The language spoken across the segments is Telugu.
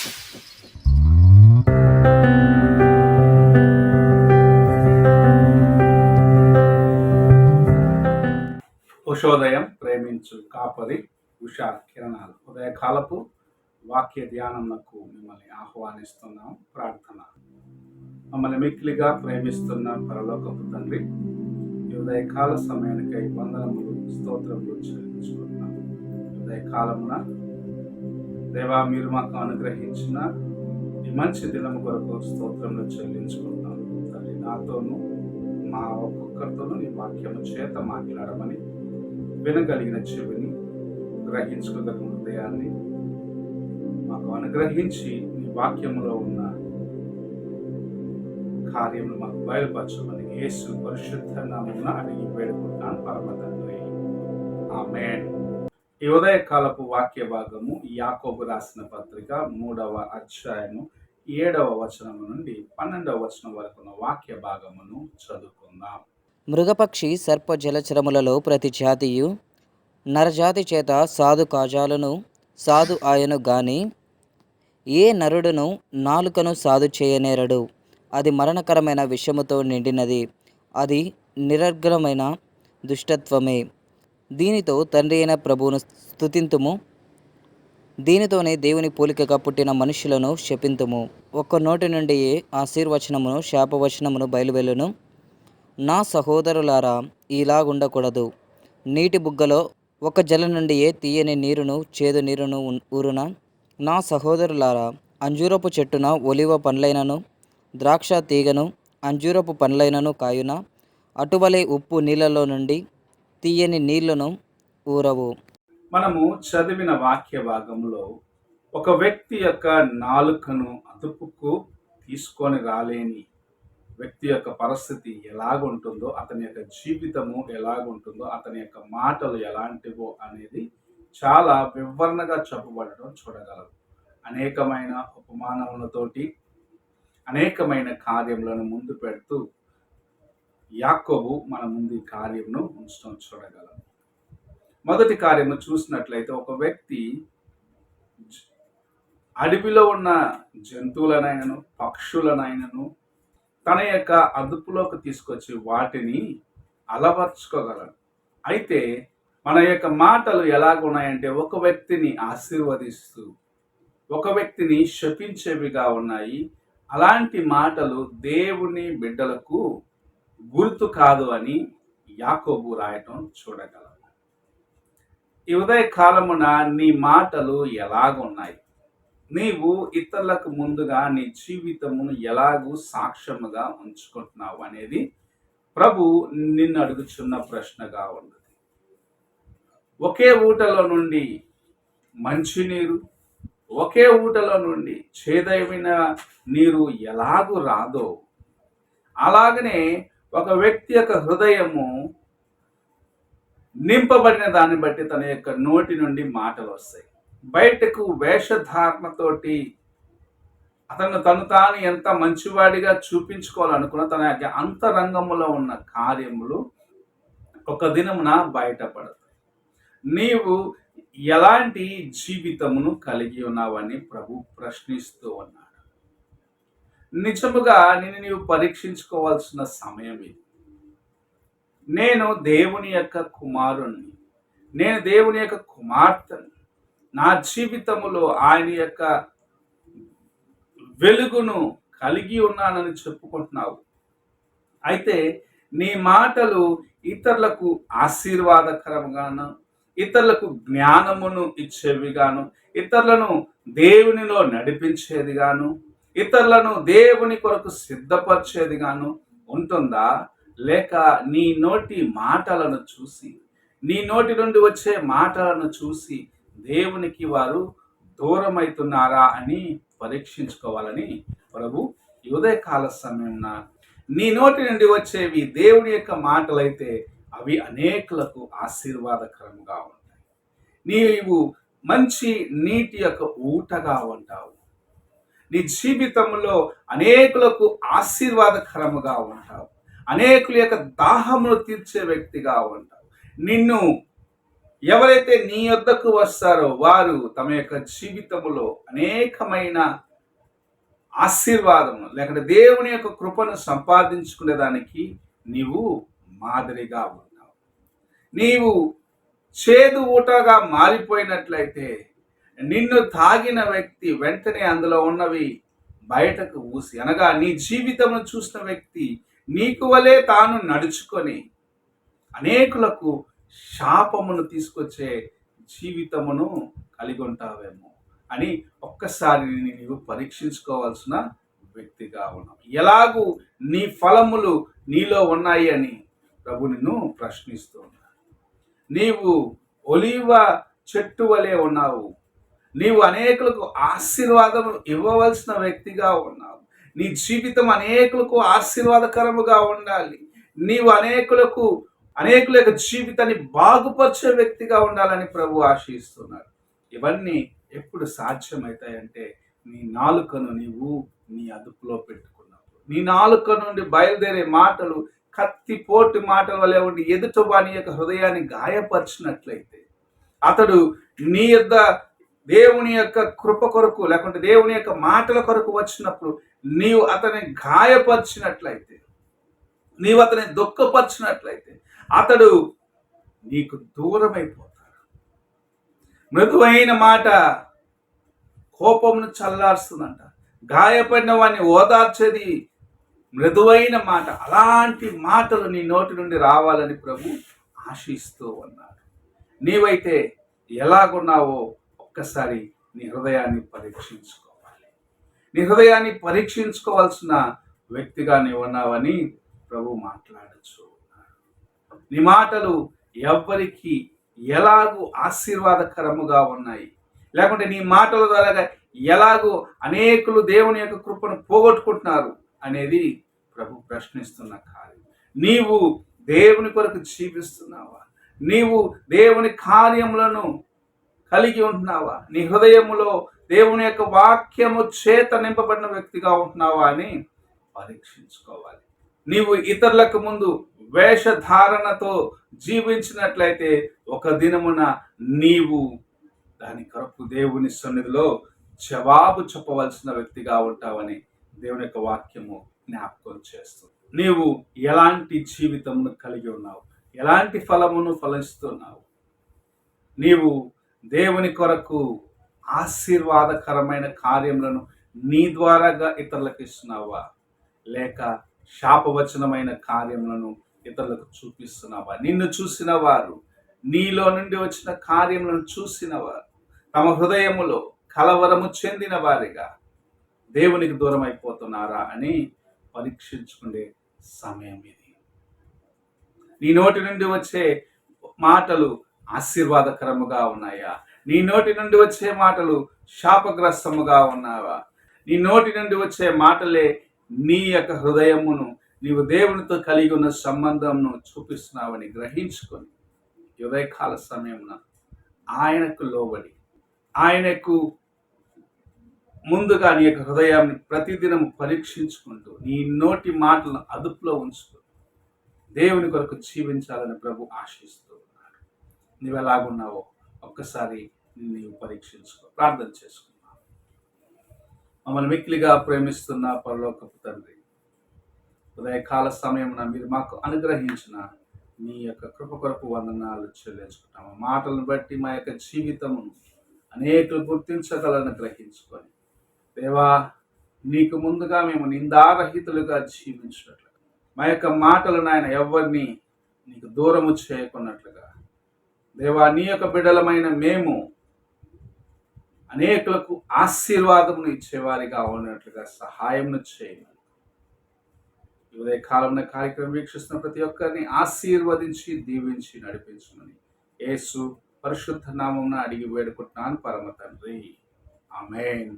ఉషోదయం ప్రేమించు కాపరి ఉషా కిరణాలు ఉదయకాలపు వాక్య ధ్యానంకు మిమ్మల్ని ఆహ్వానిస్తున్నాం. ప్రార్థన. మమ్మల్ని మిక్కిలిగా ప్రేమిస్తున్న పరలోకపు తండ్రి, ఈ ఉదయకాల సమయానికై వందనములు స్తోత్రములు చెల్లించుకుంటున్నాం. ఉదయకాలమున దేవా, మీరు మాకు అనుగ్రహించిన ఈ మంచి దినము కొరకు స్తోత్రములు చెల్లించుకుంటున్నాం. తండ్రి, నాతోనూ మా ఒక్కొక్కరితోనూ నీ వాక్యము చేత మాట్లాడమని, వినగలిగిన చెవిని, గ్రహించుకోగలిగిన హృదయాన్ని మాకు అనుగ్రహించి నీ వాక్యంలో ఉన్న కార్యములు మాకు బయలుపరచమని యేసు పరిశుద్ధ నామమున అడిగి వేడుకుంటున్నాను పరమ తండ్రి. ఆమేన్. ఈ ఉదయకాలపు వాక్య భాగము యాకోబు రాసిన పత్రిక 3వ అధ్యాయము 7వ వచనము నుండి 12వ వచనం వరకు ఉన్న వాక్య భాగమును చదువుకుందాం. మృగపక్షి సర్ప జలచరములలో ప్రతి జాతియు నరజాతి చేత సాధు కాజాలను సాధు ఆయను గాని ఏ నరుడును నాలుకను సాధు చేయనేరడు. అది మరణకరమైన విషముతో నిండినది, అది నిరర్గళమైన దుష్టత్వమే. దీనితో తండ్రి అయిన ప్రభువును స్తుతింతుము, దీనితోనే దేవుని పోలికగా పుట్టిన మనుషులను శపింతుము. ఒక్క నోటి నుండి ఆశీర్వచనమును శాపవచనమును బయలువెళ్ళును. నా సహోదరులారా, ఇలాగుండకూడదు. నీటి బుగ్గలో ఒక జల నుండియే తీయని నీరును చేదు నీరును ఊరున. నా సహోదరులారా, అంజూరపు చెట్టున ఒలివ పండ్లైనను ద్రాక్ష తీగను అంజూరపు పండ్లైనను కాయున. అటువలే ఉప్పు నీళ్ళలో నుండి తీయని నీళ్లను ఊరవు. మనము చదివిన వాక్య భాగంలో ఒక వ్యక్తి యొక్క నాలుకను అదుపుకు తీసుకొని రాలేని వ్యక్తి యొక్క పరిస్థితి ఎలాగుంటుందో, అతని యొక్క జీవితము ఎలాగుంటుందో, అతని యొక్క మాటలు ఎలాంటివో అనేది చాలా వివరణగా చెప్పబడటం చూడగలరు. అనేకమైన ఉపమానములతోటి అనేకమైన కార్యములను ముందు పెడుతూ యాకోబు మన ముందు ఈ కార్యమును ఉంచడం చూడగలరు. మొదటి కార్యము చూసినట్లయితే, ఒక వ్యక్తి అడవిలో ఉన్న జంతువులనైనను పక్షులనైనను తన యొక్క అదుపులోకి తీసుకొచ్చి వాటిని అలవర్చుకోగలడు. అయితే మన యొక్క మాటలు ఎలాగున్నాయంటే, ఒక వ్యక్తిని ఆశీర్వదిస్తూ ఒక వ్యక్తిని శపించేవిగా ఉన్నాయి. అలాంటి మాటలు దేవుని బిడ్డలకు గుర్తు కాదు అని యాకోబు రాయటం చూడగలరు. ఈ ఉదయ కాలమున నీ మాటలు ఎలాగున్నాయి? నీవు ఇతరులకు ముందుగా నీ జీవితమును ఎలాగూ సాక్ష్యముగా ఉంచుకుంటున్నావు అనేది ప్రభు నిన్ను అడుగుచున్న ప్రశ్నగా ఉన్నది. ఒకే ఊటలో నుండి మంచినీరు, ఒకే ఊటలో నుండి చేదైన నీరు ఎలాగూ రాదో, అలాగనే ఒక వ్యక్తి యొక్క హృదయము నింపబడిన దాన్ని బట్టి తన యొక్క నోటి నుండి మాటలు వస్తాయి. బయటకు వేషధారణతోటి తను తాను ఎంత మంచివాడిగా చూపించుకోవాలనుకున్న తన యొక్క అంతరంగములో ఉన్న కార్యములు ఒక దినమున బయటపడతాయి. నీవు ఎలాంటి జీవితమును కలిగి ఉన్నావని ప్రభు ప్రశ్నిస్తూ ఉన్నాడు. నిజముగా నీవు పరీక్షించుకోవాల్సిన సమయం ఇది. నేను దేవుని యొక్క కుమారుణ్ణి, నేను దేవుని యొక్క కుమార్తెను, నా జీవితములో ఆయన యొక్క వెలుగును కలిగి ఉన్నానని చెప్పుకుంటున్నావు. అయితే నీ మాటలు ఇతరులకు ఆశీర్వాదకరంగాను, ఇతరులకు జ్ఞానమును ఇచ్చేవిగాను, ఇతరులను దేవునిలో నడిపించేదిగాను, ఇతరులను దేవుని కొరకు సిద్ధపరిచేదిగాను ఉంటుందా? లేక నీ నోటి మాటలను చూసి, నీ నోటి నుండి వచ్చే మాటలను చూసి దేవునికి వారు దూరమవుతున్నారా అని పరీక్షించుకోవాలని ప్రభు ఈ ఉదయకాల సమయంన, నీ నోటి నుండి వచ్చేవి దేవుని యొక్క మాటలైతే అవి అనేకులకు ఆశీర్వాదకరంగా ఉంటాయి. నీవు మంచి నీటి యొక్క ఊటగా ఉంటావు. నీ జీవితంలో అనేకులకు ఆశీర్వాదకరముగా ఉంటావు. అనేకుల యొక్క దాహమును తీర్చే వ్యక్తిగా ఉంటావు. నిన్ను ఎవరైతే నీ యొద్దకు వస్తారో వారు తమ యొక్క జీవితములో అనేకమైన ఆశీర్వాదము లేకుంటే దేవుని యొక్క కృపను సంపాదించుకునేదానికి నీవు మాదిరిగా ఉన్నావు. నీవు చేదు ఊటగా మారిపోయినట్లయితే నిన్ను తాగిన వ్యక్తి వెంటనే అందులో ఉన్నవి బయటకు ఊసి, అనగా నీ జీవితమును చూసిన వ్యక్తి నీకు వలే తాను నడుచుకొని అనేకులకు శాపమును తీసుకొచ్చే జీవితమును కలిగి ఉంటావేమో అని ఒక్కసారి నీవు పరీక్షించుకోవాల్సిన వ్యక్తిగా ఉన్నావు. ఎలాగూ నీ ఫలములు నీలో ఉన్నాయి అని ప్రభు నిన్ను ప్రశ్నిస్తూ ఉన్నాడు. నీవు ఒలీవ చెట్టు వలె ఉన్నావు. నీవు అనేకులకు ఆశీర్వాదం ఇవ్వవలసిన వ్యక్తిగా ఉన్నావు. నీ జీవితం అనేకులకు ఆశీర్వాదకరముగా ఉండాలి. నీవు అనేకుల యొక్క జీవితాన్ని బాగుపరిచే వ్యక్తిగా ఉండాలని ప్రభు ఆశిస్తున్నాడు. ఇవన్నీ ఎప్పుడు సాధ్యమవుతాయంటే నీ నాలుకను నీవు నీ అదుపులో పెట్టుకున్నావు. నీ నాలుక నుండి బయలుదేరే మాటలు కత్తిపోటు మాటల వలె ఉండి ఎదుటివాని యొక్క హృదయాన్ని గాయపరిచినట్లయితే, అతడు నీ యొద్ద దేవుని యొక్క కృప కొరకు లేకుంటే దేవుని యొక్క మాటల కొరకు వచ్చినప్పుడు నీవు అతన్ని గాయపరిచినట్లయితే, నీవు అతన్ని దుఃఖపరిచినట్లయితే అతడు నీకు దూరమైపోతాడు. మృదువైన మాట కోపమును చల్లారుస్తుందంట. గాయపడిన వాడిని ఓదార్చేది మృదువైన మాట. అలాంటి మాటలు నీ నోటి నుండి రావాలని ప్రభు ఆశిస్తూ ఉన్నాడు. నీవైతే ఎలాగున్నావో ఒక్కసారి నీ హృదయాన్ని పరీక్షించుకోవాలి. నీ హృదయాన్ని పరీక్షించుకోవాల్సిన వ్యక్తిగా నీవు ఉన్నావని ప్రభు మాట్లాడచ్చు. నీ మాటలు ఎవ్వరికి ఎలాగూ ఆశీర్వాదకరముగా ఉన్నాయి, లేకుంటే నీ మాటల ద్వారా ఎలాగూ అనేకులు దేవుని యొక్క కృపను పోగొట్టుకుంటున్నారు అనేది ప్రభు ప్రశ్నిస్తున్న కార్యం. నీవు దేవుని కొరకు జీవిస్తున్నావా? నీవు దేవుని కార్యములను కలిగి ఉంటున్నావా? నీ హృదయములో దేవుని యొక్క వాక్యము చేత నింపబడిన వ్యక్తిగా ఉంటున్నావా అని పరీక్షించుకోవాలి. నీవు ఇతరులకు ముందు వేషధారణతో జీవించినట్లయితే ఒక దినమున నీవు దాని కొరకు దేవుని సన్నిధిలో జవాబు చెప్పవలసిన వ్యక్తిగా ఉంటావని దేవుని యొక్క వాక్యము జ్ఞాపకం చేస్తుంది. నీవు ఎలాంటి జీవితమును కలిగి ఉన్నావు? ఎలాంటి ఫలమును ఫలిస్తున్నావు? నీవు దేవుని కొరకు ఆశీర్వాదకరమైన కార్యములను నీ ద్వారాగా ఇతరులకు ఇస్తున్నావా, లేక శాపవచనమైన కార్యములను ఇతరులకు చూపిస్తున్నావా? నిన్ను చూసిన వారు, నీలో నుండి వచ్చిన కార్యములను చూసిన వారు తమ హృదయములో కలవరము చెందిన వారిగా దేవునికి దూరం అయిపోతున్నారా అని పరీక్షించుకునే సమయం ఇది. నీ నోటి నుండి వచ్చే మాటలు ఆశీర్వాదకరముగా ఉన్నాయా? నీ నోటి నుండి వచ్చే మాటలు శాపగ్రస్తముగా ఉన్నావా? నీ నోటి నుండి వచ్చే మాటలే నీ యొక్క హృదయమును, నీవు దేవునితో కలిగి ఉన్న సంబంధంను చూపిస్తున్నావని గ్రహించుకొని ఉదయకాల సమయమున ఆయనకు లోబడి, ఆయనకు ముందుగా నీ యొక్క హృదయాన్ని ప్రతిదినం పరీక్షించుకుంటూ నీ నోటి మాటలను అదుపులో ఉంచుకుంటూ దేవుని కొరకు జీవించాలని ప్రభు ఆశిస్తూ ఉన్నాడు. నువ్వు ఎలాగున్నావో ఒక్కసారి నీవు పరీక్షించుకో. ప్రార్థన చేసుకున్నావు. మమ్మల్ని మిక్కిలిగా ప్రేమిస్తున్న పరలోకపు తండ్రి, ఉదయకాల సమయమున మీరు మాకు అనుగ్రహించిన మీ యొక్క కృప కొరకు వందనాలు చెల్లించుకుంటాము. మాటలను బట్టి మా యొక్క జీవితమును అనేకులు గుర్తించగలని గ్రహించుకొని, దేవా నీకు ముందుగా మేము నిందారహితులుగా జీవించినట్లుగా, మా యొక్క మాటలు నాయన ఎవరిని నీకు దూరము చేయకున్నట్లుగా, దేవా నీ యొక్క బిడ్డలమైన మేము అనేకులకు ఆశీర్వాదమును ఇచ్చేవారిగా ఉన్నట్లుగా సహాయమును చేయమని, ఉదయ కాలంలో కార్యక్రమం వీక్షిస్తున్న ప్రతి ఒక్కరిని ఆశీర్వదించి దీవించి నడిపించమని యేసు పరిశుద్ధ నామమున అడిగి వేడుకుంటున్నాను పరమ తండ్రి, ఆమేన్.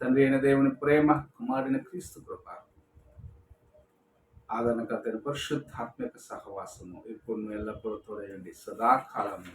తండ్రి అయిన దేవుని ప్రేమ, కుమారుడైన క్రీస్తు కృప, ఆదరణకర్త పరిశుద్ధాత్మక సహవాసము ఇప్పుడు ఎల్లప్పుడూ తోడయండి సదాకాలము.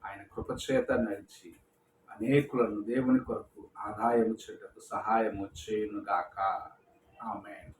ఆయన కృప చేత నడిచి అనేకులను దేవుని కొరకు ఆదాయము చేయటకు సహాయము చేయునుగాక. ఆమేన్.